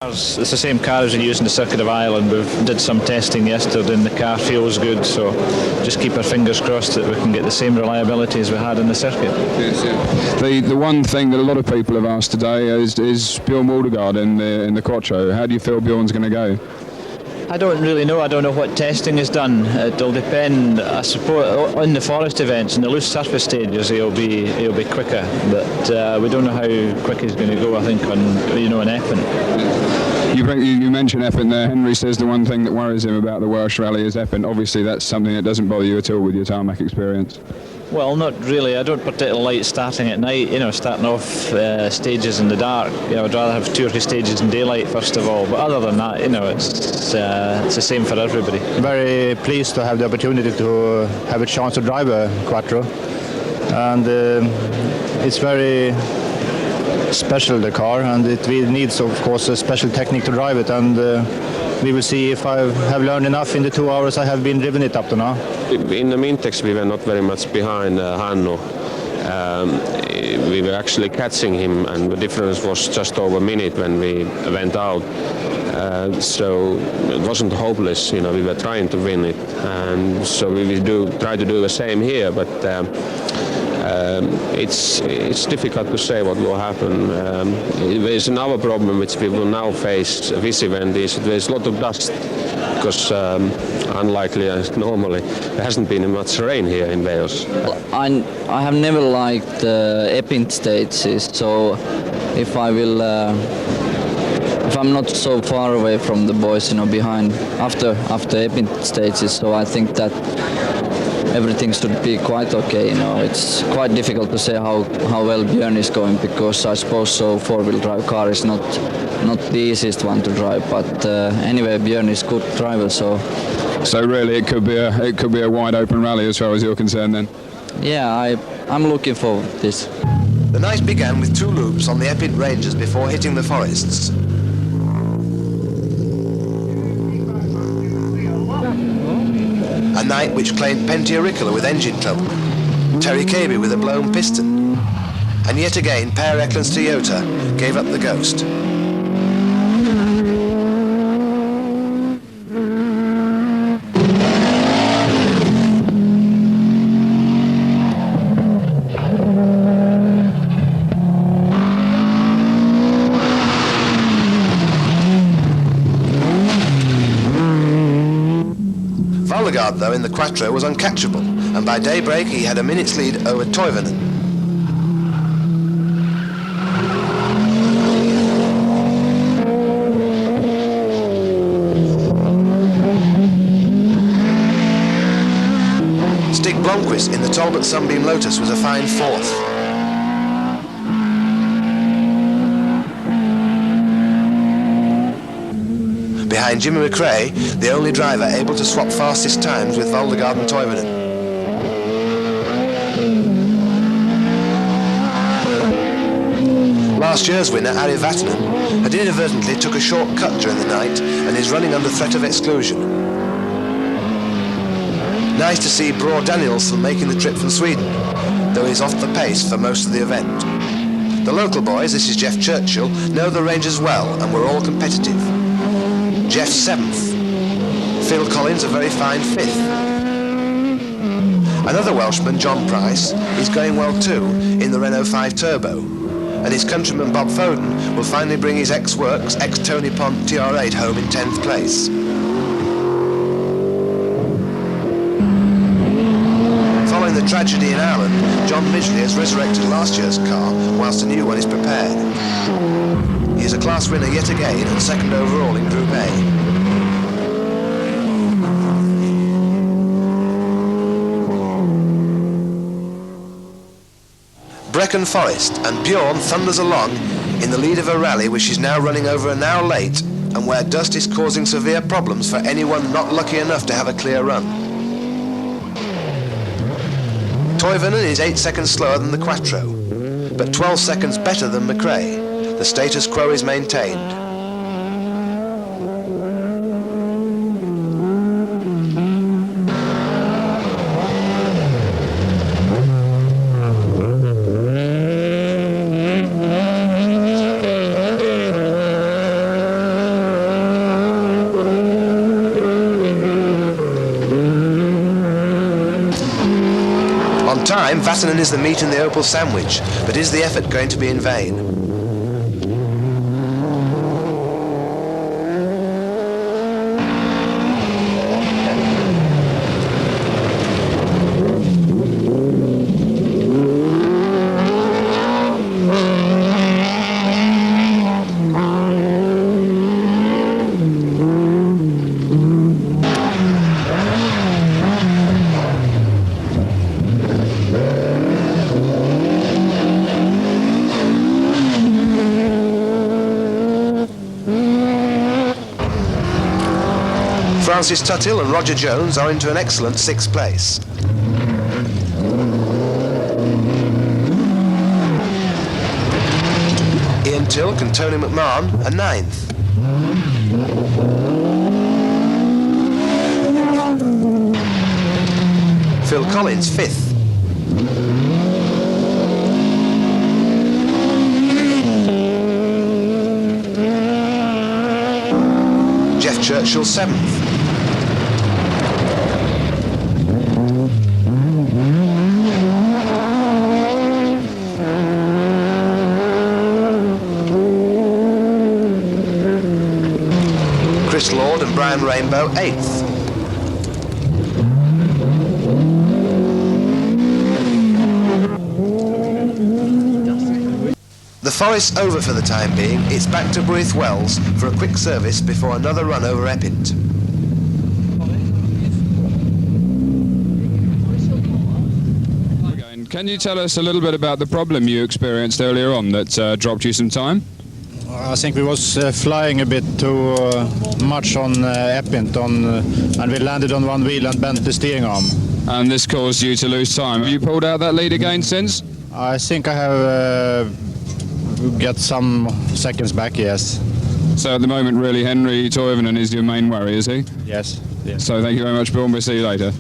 It's the same car as we use in the Circuit of Ireland. We did some testing yesterday and the car feels good, so just keep our fingers crossed that we can get the same reliability as we had in the circuit. Yes, yeah. The one thing that a lot of people have asked today is Bjorn Waldegard in the Quattro. How do you feel Bjorn's going to go? I don't really know. I don't know what testing is done. It'll depend, I suppose, on the forest events and the loose surface stages. He'll be quicker, but we don't know how quick he's going to go. I think on Epping. You mentioned Epping there. Henry says the one thing that worries him about the Welsh Rally is Epping. Obviously, that's something that doesn't bother you at all with your tarmac experience. Well, not really. I don't particularly like starting at night, starting off stages in the dark. I'd rather have 2 or 3 stages in daylight first of all. But other than that, it's the same for everybody. Very pleased to have the opportunity to have a chance to drive a Quattro. And it's very special, the car, and it really needs, of course, a special technique to drive it. And we will see if I have learned enough in the 2 hours I have been driven it up to now. In the Mintex we were not very much behind Hannu. We were actually catching him, and the difference was just over a minute when we went out. So it wasn't hopeless, we were trying to win it, and so we will try to do the same here, but it's difficult to say what will happen. There's another problem which we will now face this event is there's a lot of dust, because unlikely as normally there hasn't been much rain here in Wales. I have never liked Epping stages, so if I'm not so far away from the boys, behind after Epping stages, so I think that everything should be quite okay. It's quite difficult to say how well Björn is going, because I suppose so four-wheel drive car is not the easiest one to drive. But anyway, Björn is good driver, so. So really, it could be a wide open rally as far as you're concerned, then. Yeah, I'm looking forward to this. The night began with 2 loops on the Epping Ranges before hitting the forests. A night which claimed Pentti Aurikkala with engine trouble, Terry Cabey with a blown piston, and yet again Per Eklund's Toyota gave up the ghost. Waldegard, though, in the Quattro was uncatchable, and by daybreak he had a minute's lead over Toivonen. Stig Blomqvist in the Talbot Sunbeam Lotus was a fine 4th. Behind Jimmy McRae, the only driver able to swap fastest times with Waldegard and Toivonen. Last year's winner, Ari Vatanen, had inadvertently took a short cut during the night and is running under threat of exclusion. Nice to see Bror Danielsson making the trip from Sweden, though he's off the pace for most of the event. The local boys, this is Jeff Churchill, know the ranges well and were all competitive. Jeff 7th. Phil Collins a very fine 5th. Another Welshman, John Price, is going well too in the Renault 5 Turbo, and his countryman Bob Foden will finally bring his ex-Works, ex-Tony Pont TR8 home in 10th place. Following the tragedy in Ireland, John Midgley has resurrected last year's car whilst a new one is prepared. He is a class winner yet again and 2nd overall in Group A. Brecon Forest, and Bjorn thunders along in the lead of a rally which is now running over an hour late and where dust is causing severe problems for anyone not lucky enough to have a clear run. Toivonen is 8 seconds slower than the Quattro, but 12 seconds better than McRae. The status quo is maintained. time, Vatanen is the meat in the Opel sandwich, but is the effort going to be in vain? Francis Tuthill and Roger Jones are into an excellent 6th place. Ian Tilk and Tony McMahon are 9th. Phil Collins 5th. Jeff Churchill 7th. Chris Lord and Brian Rainbow 8th. The Forest's over for the time being. It's back to Breath Wells for a quick service before another run over Eppint. Can you tell us a little bit about the problem you experienced earlier on that dropped you some time? I think we was flying a bit too much on Eppint, and we landed on one wheel and bent the steering arm. And this caused you to lose time. Have you pulled out that lead again since? I think I have got some seconds back, yes. So at the moment, really, Henry Toivonen is your main worry, is he? Yes. Yes. So thank you very much, Bill, and we'll see you later.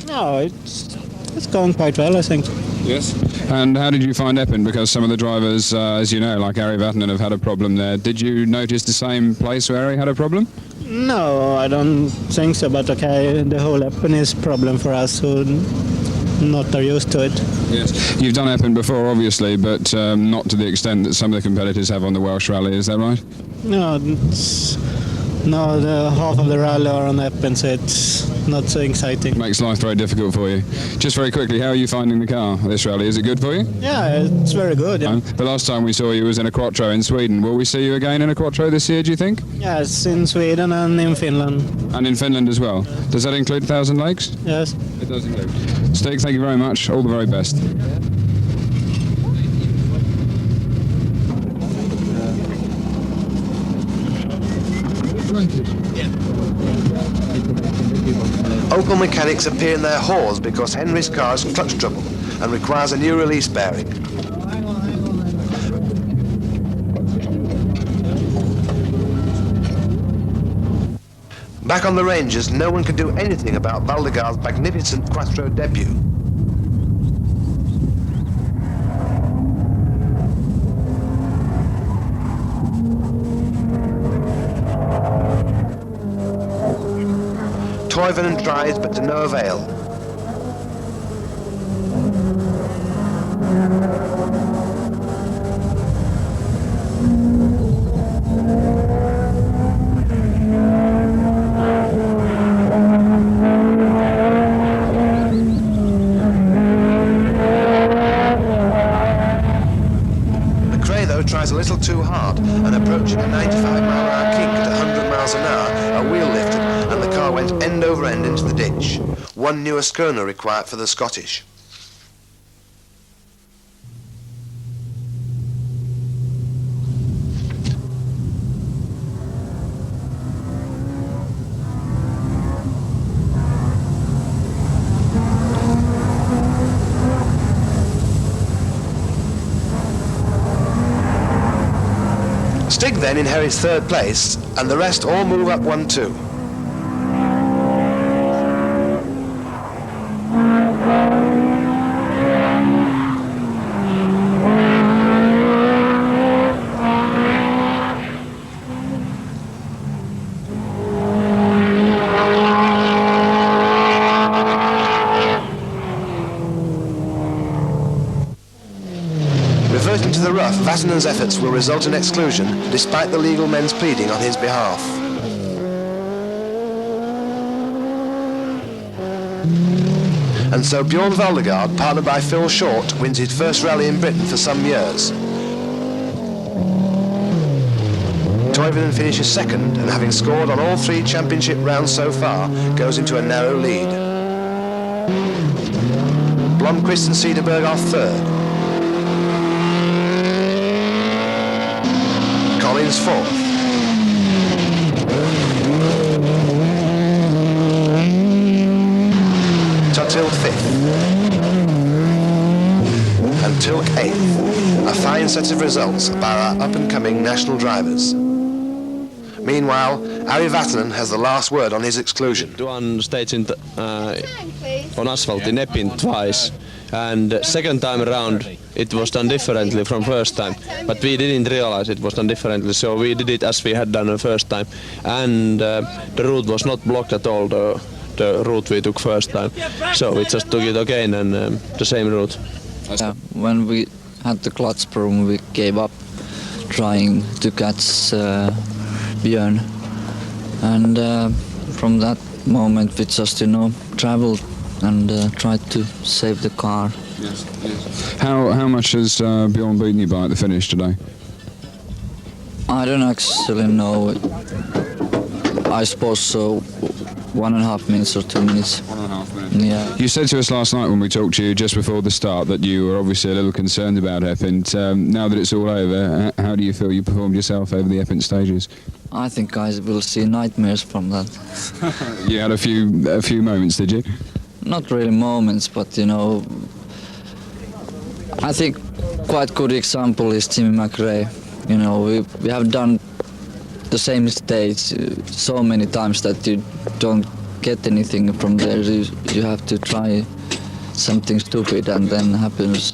No, it's going quite well, I think. Yes. And how did you find Eppin? Because some of the drivers, as you know, like Ari Vatanen, have had a problem there. Did you notice the same place where Ari had a problem? No, I don't think so, but okay, the whole Eppin is problem for us who not are used to it. Yes. You've done Eppin before, obviously, but not to the extent that some of the competitors have on the Welsh Rally, is that right? No, the half of the rally are on Eppin, so it's not so exciting. Makes life very difficult for you. Just very quickly, how are you finding the car, this rally? Is it good for you? Yeah, it's very good. Yeah. The last time we saw you was in a Quattro in Sweden. Will we see you again in a Quattro this year, do you think? Yes, in Sweden and in Finland. And in Finland as well. Does that include 1,000 Lakes? Yes. It does include. Stig, thank you very much. All the very best. Opel mechanics appear in their hauls because Henry's car has clutch trouble and requires a new release bearing. Back on the Rangers, no one can do anything about Valdegar's magnificent Quattro debut. Toivonen tries, but to no avail. McRae, though, tries a little too hard, and approaching a 95-mile-an-hour kink at 100 miles an hour, a wheel lifted, and the car went end over end into the ditch. One new Ascona required for the Scottish. Stig then inherits 3rd place, and the rest all move up 1-2. throws it into the rough, Vatanen's efforts will result in exclusion despite the legal men's pleading on his behalf. And so Bjorn Valdegaard, partnered by Phil Short, wins his first rally in Britain for some years. Toivonen finishes second, and having scored on all 3 championship rounds so far, goes into a narrow lead. Blomqvist and Cederberg are third. Collins fourth. Tuthill fifth. And Tilk eighth. A fine set of results by our up-and-coming national drivers. Meanwhile, Ari Vatanen has the last word on his exclusion. One stage on asphalt in Epping twice, and second time around it was done differently from first time, but we didn't realize it was done differently, so we did it as we had done the first time, and the route was not blocked at all, the route we took first time, so we just took it again and the same route. When we had the clutch problem, we gave up trying to catch Björn, and from that moment we just traveled and tried to save the car. Yes, yes. How much has Bjorn beaten you by at the finish today? I don't actually know. I suppose so. 1.5 minutes or 2 minutes. 1.5 minutes. Yeah. You said to us last night when we talked to you just before the start that you were obviously a little concerned about Epping. Now that it's all over, how do you feel you performed yourself over the Epping stages? I think I will see nightmares from that. You had a few moments, did you? Not really moments, but I think quite good example is Jimmy McRae. We have done the same stage so many times that you don't get anything from there. You have to try something stupid and then happens.